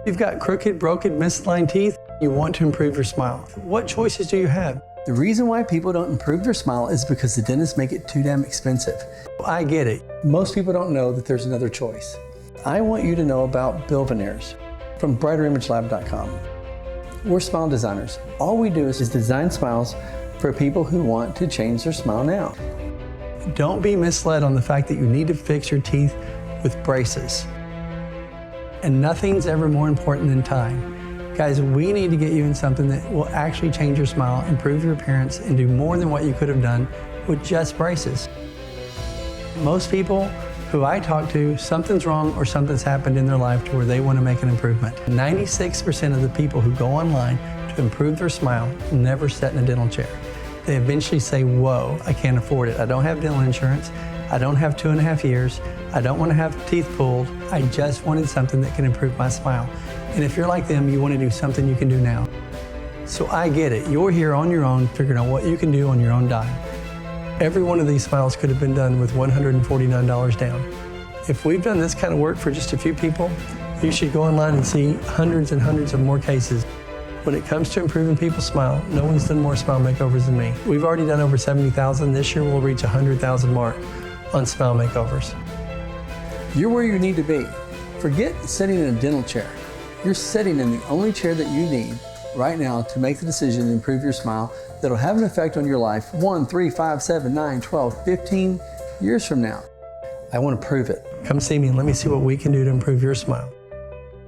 You've got crooked, broken, misaligned teeth. You want to improve your smile. What choices do you have? The reason why people don't improve their smile is because the dentists make it too damn expensive. I get it. Most people don't know that there's another choice. I want you to know about Bill Veneers from BrighterImageLab.com. We're smile designers. All we do is design smiles for people who want to change their smile now. Don't be misled on the fact that you need to fix your teeth with braces. And nothing's ever more important than time. Guys, we need to get you in something that will actually change your smile, improve your appearance, and do more than what you could have done with just braces. Most people who I talk to, something's wrong or something's happened in their life to where they want to make an improvement. 96% of the people who go online to improve their smile never sit in a dental chair. They eventually say, whoa, I can't afford it. I don't have dental insurance. I don't have 2.5 years. I don't want to have teeth pulled. I just wanted something that can improve my smile. And if you're like them, you want to do something you can do now. So I get it. You're here on your own, figuring out what you can do on your own dime. Every one of these smiles could have been done with $149 down. If we've done this kind of work for just a few people, you should go online and see hundreds and hundreds of more cases. When it comes to improving people's smile, no one's done more smile makeovers than me. We've already done over 70,000. This year we'll reach 100,000 mark on smile makeovers. You're where you need to be. Forget sitting in a dental chair. You're sitting in the only chair that you need right now to make the decision to improve your smile that'll have an effect on your life 1, 3, 5, 7, 9, 12, 15 years from now. I want to prove it. Come see me and let me see what we can do to improve your smile.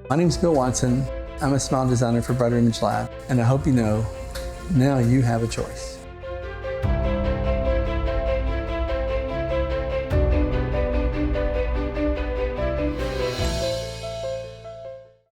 My name's Bill Watson. I'm a smile designer for Brighter Image Lab, and I hope you know, now you have a choice.